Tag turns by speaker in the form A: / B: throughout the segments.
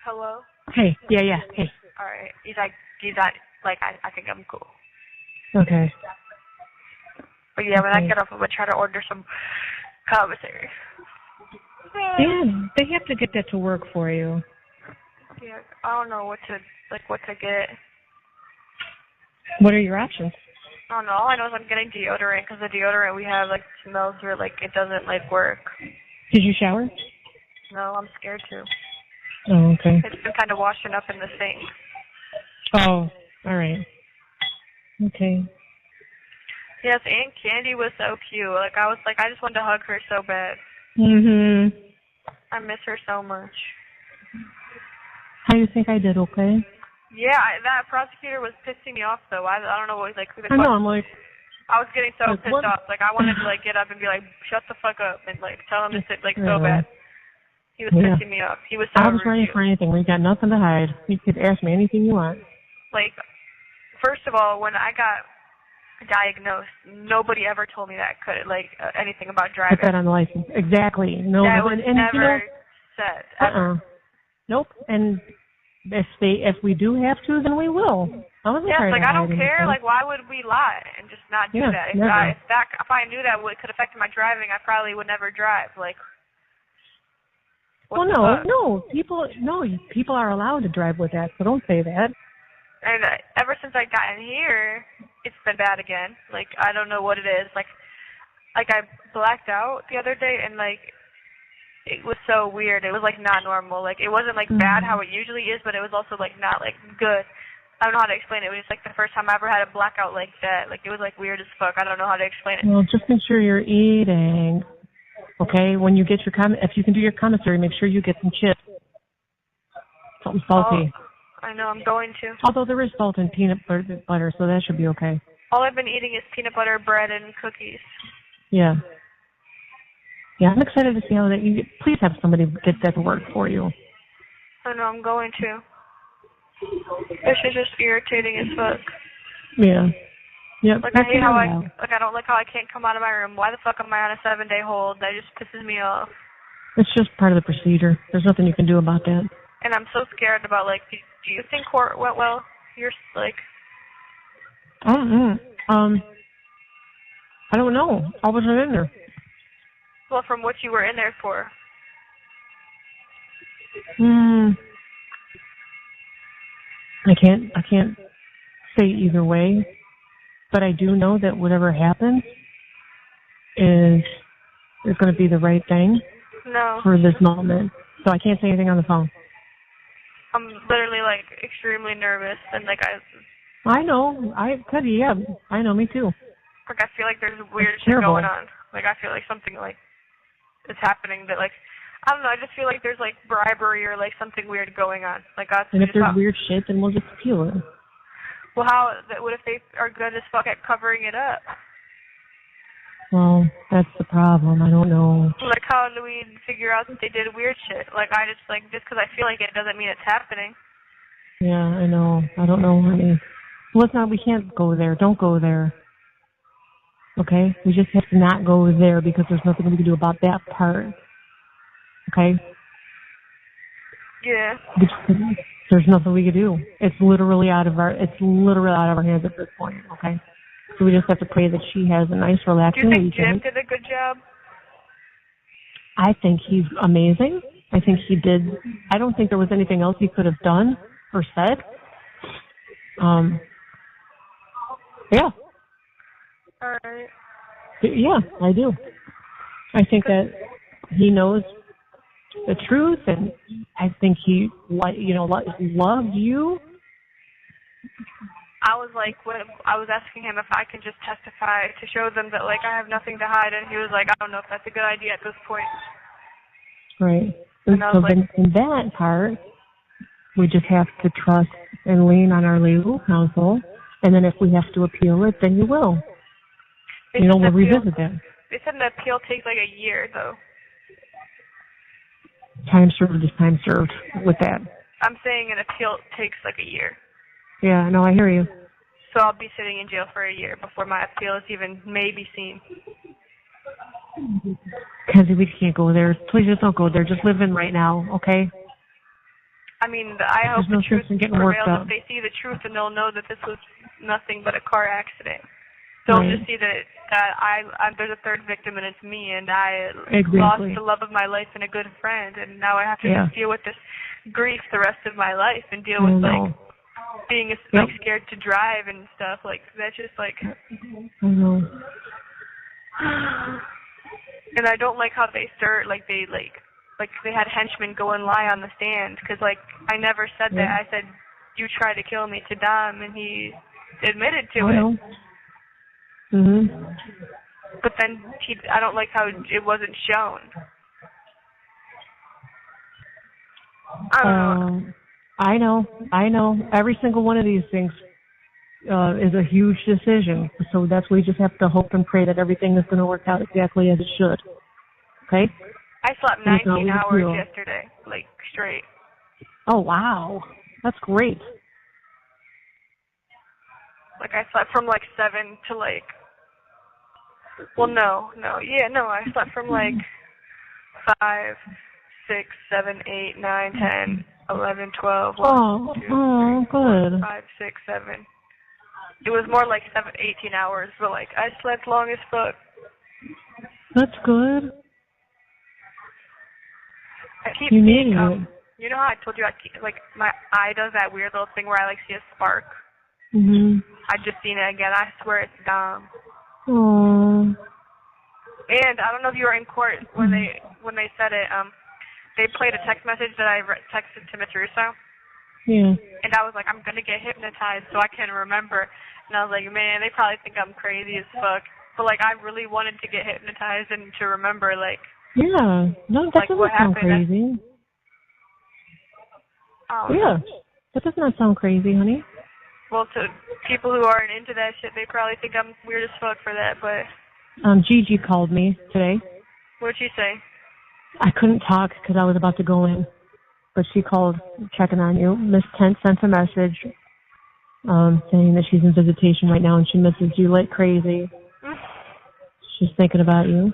A: Hello?
B: Hey, yeah, hey.
A: Alright. He's not, like, I think I'm cool.
B: Okay.
A: But yeah, when I get off, I'm going to try to order some commissary.
B: Yeah, they have to get that to work for you.
A: Yeah, I don't know what to get.
B: What are your options?
A: I don't know. All I know is I'm getting deodorant, because the deodorant we have, like, smells where, like, it doesn't, like, work.
B: Did you shower?
A: No, I'm scared to.
B: Oh, okay.
A: It's been kind of washing up in the sink.
B: Oh, all right. Okay.
A: Yes, Aunt Candy was so cute. Like, I just wanted to hug her so bad.
B: Mhm.
A: I miss her so much.
B: How do you think I did? Okay.
A: Yeah, that prosecutor was pissing me off, though. I don't know what, like, who the
B: I know, I'm like...
A: I was getting so pissed
B: what?
A: off. Like, I wanted to, like, get up and be like, shut the fuck up, and, like, tell him to sit, like, so bad. He was pissing me off. He was so
B: I was ready for anything. We got nothing to hide. You could ask me anything you want.
A: Like, first of all, when I got diagnosed, nobody ever told me that anything about driving.
B: Put that on the license. Exactly. No,
A: that was never said. Ever.
B: Nope. And if we do have to, then we will.
A: Yes, like, I don't care. Like, why would we lie and just not do that? If I knew that could affect my driving, I probably would never drive. Like,
B: well, no. People are allowed to drive with that, so don't say that.
A: And ever since I got in here, it's been bad again. Like, I don't know what it is. Like I blacked out the other day, and, like, it was so weird. It was, like, not normal. Like, it wasn't, like, bad how it usually is, but it was also, like, not, like, good. I don't know how to explain it. It was just, like, the first time I ever had a blackout like that. Like, it was, like, weird as fuck. I don't know how to explain it.
B: Well, just make sure you're eating. Okay? When you get your if you can do your commissary, make sure you get some chips. Something salty.
A: I know, I'm going to.
B: Although there is salt in peanut butter, so that should be okay.
A: All I've been eating is peanut butter, bread, and cookies.
B: Yeah. Yeah, I'm excited to see how that you please have somebody get that to work for you.
A: I know, I'm going to. This is just irritating as fuck.
B: Yeah. Yep.
A: Like, I hate how I don't like how I can't come out of my room. Why the fuck am I on a 7-day hold? That just pisses me off.
B: It's just part of the procedure. There's nothing you can do about that.
A: And I'm so scared about, like, do you think court went well? You're, like...
B: I don't know. I wasn't in there.
A: Well, from what you were in there for.
B: I can't say either way, but I do know that whatever happens is going to be the right thing for this moment. So I can't say anything on the phone.
A: I'm literally, like, extremely nervous, and, like,
B: I know. Yeah, I know, me too.
A: Like, I feel like there's weird shit going on. Like, I feel like something, like, is happening that, like, I don't know, I just feel like there's, like, bribery or, like, something weird going on. Like,
B: and if there's weird shit, then we'll just appeal it.
A: Well, what if they are good as fuck at covering it up?
B: Well, that's the problem. I don't know.
A: Like, how do we figure out that they did weird shit? Like, just because I feel like it doesn't mean it's happening.
B: Yeah, I know. I don't know, honey. We can't go there. Don't go there. Okay? We just have to not go there because there's nothing we can do about that part. Okay?
A: Yeah.
B: There's nothing we can do. It's literally out of our hands at this point, okay? So we just have to pray that she has a nice, relaxing weekend.
A: Do you think Jim did a good job?
B: I think he's amazing. I think he did. I don't think there was anything else he could have done or said. Yeah.
A: All right.
B: Yeah, I do. I think that he knows the truth, and I think he, loved you.
A: I was like, when I was asking him if I can just testify to show them that, like, I have nothing to hide, and he was like, I don't know if that's a good idea at this point.
B: Right. And so then in that part, we just have to trust and lean on our legal counsel, and then if we have to appeal it, then you will. We'll revisit that.
A: They said the appeal takes like a year, though.
B: Time served is time served with that.
A: I'm saying an appeal takes like a year.
B: Yeah, no, I hear you.
A: So I'll be sitting in jail for a year before my appeal is even maybe seen.
B: Kenzie, we can't go there. Please just don't go there. Just live in right now, okay?
A: I mean, I hope
B: There's no
A: the truth
B: sense in getting worked
A: prevails.
B: up.
A: If they see the truth, then they'll know that this was nothing but a car accident. They'll
B: Right.
A: just see that there's a third victim and it's me, and I
B: Exactly.
A: lost the love of my life and a good friend, and now I have to just deal with this grief the rest of my life and deal with like being like scared to drive and stuff. Like that's just like.
B: I know.
A: And I don't like how they they had henchmen go and lie on the stand, because like I never said that. I said you tried to kill me to Dom, and he admitted to it.
B: Mhm.
A: But then I don't like how it wasn't shown.
B: I know. Every single one of these things is a huge decision. So that's we just have to hope and pray that everything is going to work out exactly as it should. Okay?
A: I slept 19 hours yesterday, like straight.
B: Oh, wow. That's great.
A: Like I slept from like 7 to like, I slept from like 5, 6, 7, 8, 9, 10, 11, 12, 1, 2, 3, 4,
B: good.
A: 5, 6, 7. It was more like 18 hours, but like I slept long as fuck.
B: That's good.
A: I keep seeing, you know how I told you like my eye does that weird little thing where I like see a spark?
B: Mhm.
A: I just seen it again. I swear it's Dom.
B: Aww.
A: And I don't know if you were in court when they said it. They played a text message that I texted to Mr. Russo.
B: Yeah.
A: And I was like, I'm gonna get hypnotized so I can remember. And I was like, man, they probably think I'm crazy as fuck. But like, I really wanted to get hypnotized and to remember, like.
B: Yeah. No, that doesn't sound crazy. Yeah. That does not sound crazy, honey.
A: Well, to people who aren't into that shit, they probably think I'm weird as fuck for that, but.
B: Gigi called me today.
A: What'd she say?
B: I couldn't talk because I was about to go in, but she called checking on you. Miss Tent sent a message saying that she's in visitation right now and she misses you like crazy. She's thinking about you.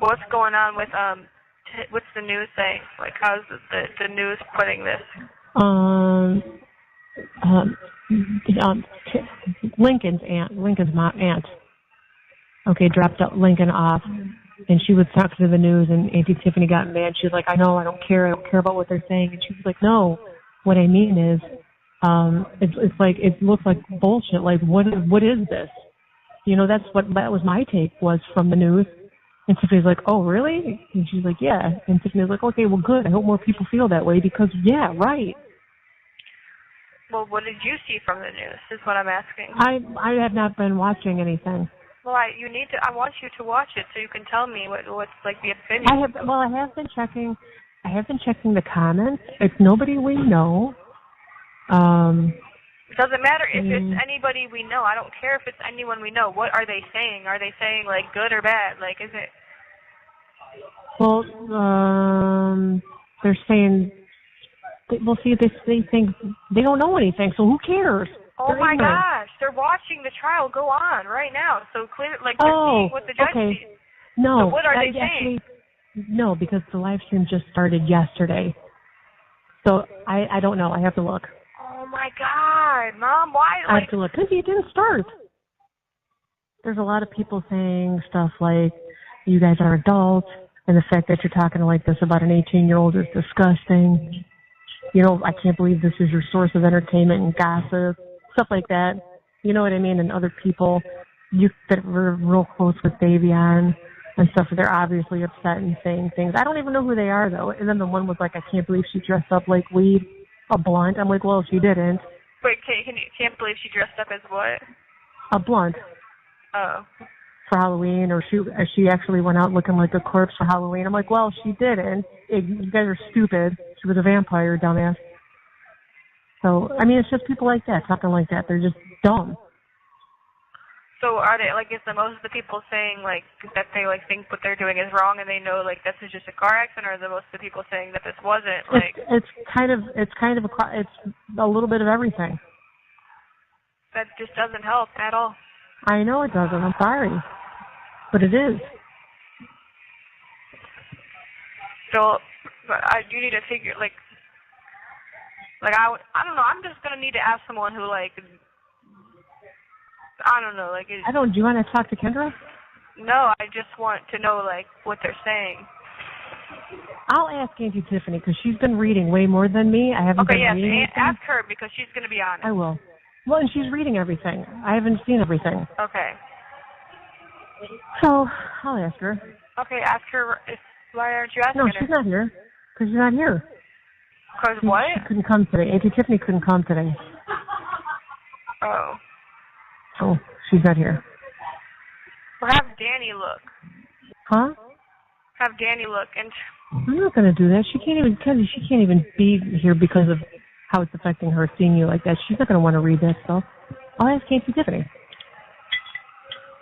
A: What's going on with what's the news saying? Like, how's the news putting this?
B: Lincoln's aunt. Okay, dropped Lincoln off, and she was talking to the news, and Auntie Tiffany got mad. She was like, I know, I don't care about what they're saying. And she was like, no, what I mean is, it's like, it looks like bullshit. Like, what is this? You know, that was my take was from the news. And Tiffany's like, oh, really? And she's like, yeah. And Tiffany's like, okay, well, good. I hope more people feel that way because, yeah, right.
A: Well, what did you see from the news is what I'm asking.
B: I have not been watching anything.
A: Well, I want you to watch it so you can tell me what's like the opinion.
B: I have been checking the comments. It's nobody we know.
A: It doesn't matter if it's anybody we know. I don't care if it's anyone we know. What are they saying? Are they saying like good or bad? Like, is it?
B: Well, they're saying. Well, see, they think they don't know anything, so who cares?
A: Oh my gosh, they're watching the trial go on right now. So clear, like they're seeing what the judge sees.
B: No,
A: so what are they saying?
B: No, because the live stream just started yesterday. So I don't know. I have to look.
A: Oh my God, Mom, why?
B: I have to look because it didn't start. There's a lot of people saying stuff like, "You guys are adults," and the fact that you're talking like this about an 18-year-old is disgusting. You know, I can't believe this is your source of entertainment and gossip, stuff like that. You know what I mean? And other people, you that were real close with Davion and stuff, they're obviously upset and saying things. I don't even know who they are, though. And then the one was like, I can't believe she dressed up like weed, a blunt. I'm like, well, she didn't.
A: Wait, can't believe she dressed up as what?
B: A blunt.
A: Oh.
B: For Halloween, or she actually went out looking like a corpse for Halloween. I'm like, well, she didn't. You guys are stupid. She was a vampire, dumbass. So, I mean, it's just people like that, talking like that. They're just dumb.
A: So are they, like, is the most of the people saying, like, that they, like, think what they're doing is wrong and they know, like, this is just a car accident, or are the most of the people saying that this wasn't, like...
B: It's a little bit of everything.
A: That just doesn't help at all.
B: I know it doesn't. I'm sorry. But it is.
A: So, you need to figure, like, Like, I don't know. I'm just going to need to ask someone who, like, I don't know. Like,
B: do you want to talk to Kendra?
A: No, I just want to know, like, what they're saying.
B: I'll ask Auntie Tiffany because she's been reading way more than me. I haven't been reading anything.
A: Ask her because she's going to be honest.
B: I will. Well, and she's reading everything. I haven't seen everything.
A: Okay.
B: So, I'll ask her.
A: Okay, ask her. Why aren't you asking her?
B: No, she's not here. Because she's not here.
A: Because what?
B: She couldn't come today. Auntie Tiffany couldn't come today.
A: Oh.
B: So, she's not here.
A: Well, have Danny look.
B: Huh?
A: Have Danny look. And
B: I'm not going to do that. She can't even be here because of how it's affecting her seeing you like that. She's not going to want to read that stuff. I'll ask Auntie Tiffany.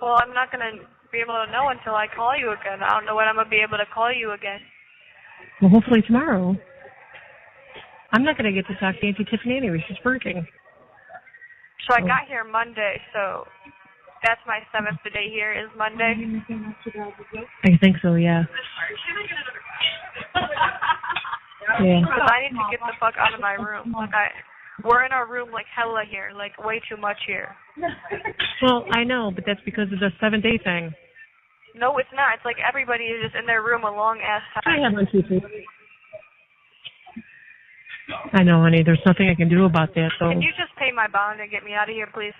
A: Well, I'm not going to be able to know until I call you again. I don't know when I'm going to be able to call you again.
B: Well, hopefully tomorrow. I'm not going to get to talk to Auntie Tiffany anyway. She's working.
A: So I got here Monday, so that's my 7th day here is Monday.
B: I think so, yeah. Yeah.
A: Because I need to get the fuck out of my room. Like, we're in our room like hella here, like way too much here.
B: Well, I know, but that's because of the 7-day thing.
A: No, it's not. It's like everybody is just in their room a long-ass time.
B: I have one, too. I know, honey. There's nothing I can do about that, so.
A: Can you just pay my bond and get me out of here, please?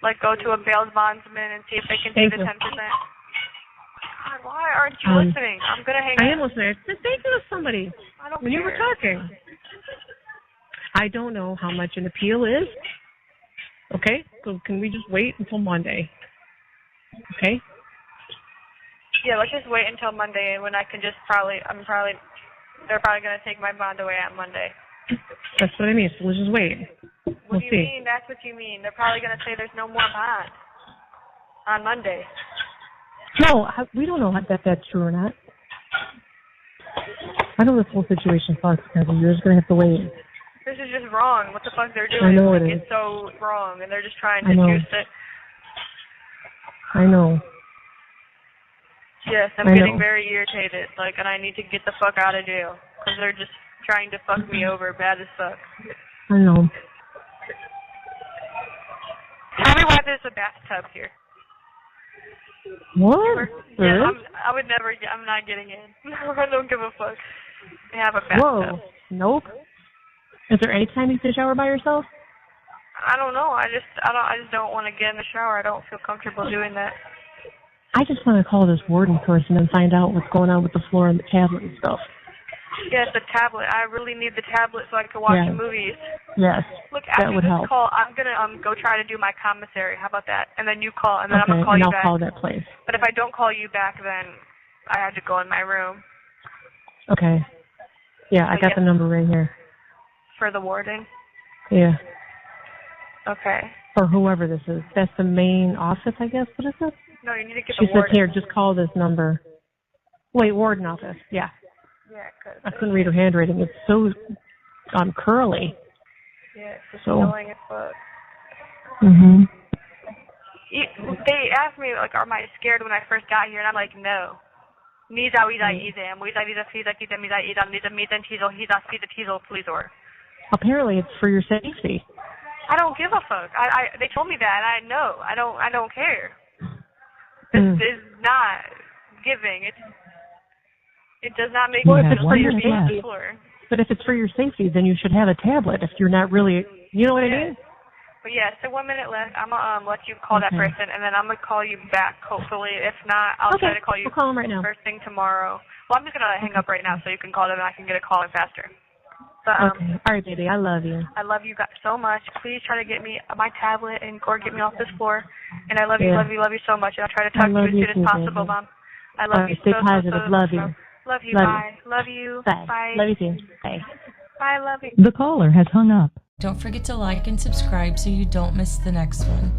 A: Like, go to a bail bondsman and see if they can do the 10%. God, why aren't you listening? I'm going to hang up.
B: I am listening. Just say to somebody.
A: I don't
B: when
A: care.
B: You were talking. I don't know how much an appeal is. Okay? So can we just wait until Monday? Okay?
A: Yeah, let's just wait until Monday when I can just they're probably going to take my bond away on Monday.
B: That's what I mean. So let's just wait.
A: What do you mean? That's what you mean. They're probably going to say there's no more bond on Monday.
B: No, we don't know if that's true or not. I know this whole situation sucks, Kevin. You're just going to have to wait.
A: This is just wrong. What the fuck they're doing?
B: I know it is.
A: It's so wrong, and they're just trying to juice it.
B: I know.
A: Yes, I'm getting very irritated, and I need to get the fuck out of jail, because they're just trying to fuck me over bad as fuck.
B: I know.
A: Tell me why there's a bathtub here.
B: What?
A: Yeah, I'm not getting in. I don't give a fuck. They have a bathtub.
B: Whoa. Nope. Is there any time you can shower by yourself?
A: I don't know. I just don't want to get in the shower. I don't feel comfortable doing that.
B: I just want to call this warden person and find out what's going on with the floor and the tablet and stuff.
A: Yes, the tablet. I really need the tablet so I can watch movies.
B: Yes.
A: Look, after
B: that would
A: this
B: help.
A: call, I'm gonna go try to do my commissary. How about that? And then you call, and then I'm gonna call you back.
B: I'll call that place.
A: But if I don't call you back, then I have to go in my room.
B: Okay. Yeah, I got the number right here.
A: For the warden?
B: Yeah.
A: Okay.
B: Or whoever this is. That's the main office, I guess. What is it?
A: No, you need to get
B: the warden.
A: She said,
B: here, just call this number. Wait, warden office. Yeah.
A: Yeah, cause
B: I couldn't read her handwriting. It's so curly.
A: Yeah, it's just annoying as fuck.
B: Mhm.
A: They asked me, am I scared when I first got here? And I'm like, no.
B: Apparently it's for your safety.
A: I don't give a fuck. They told me that, and I know. I don't care. This is not giving. It does not make
B: if it's for your
A: safety.
B: But if it's for your safety, then you should have a tablet. If you're not really, you know what I mean?
A: But yeah, so 1 minute left. I'm gonna let you call that person, and then I'm gonna call you back. Hopefully, if not, I'll try to call you.
B: I'll call him right now.
A: First thing tomorrow. Well, I'm just gonna hang up right now so you can call them, and I can get a call in faster. But,
B: okay. All right, baby. I love you.
A: I love you guys so much. Please try to get me my tablet or get me off this floor. And I love you, love you, love you so much. And I'll try to talk to you as soon as possible, Mom. I love you.
B: Stay positive. Love you.
A: Love you. Bye. Love you.
B: Bye.
A: Bye.
B: Love you too. Bye.
A: Bye. Love you.
C: The caller has hung up.
D: Don't forget to like and subscribe so you don't miss the next one.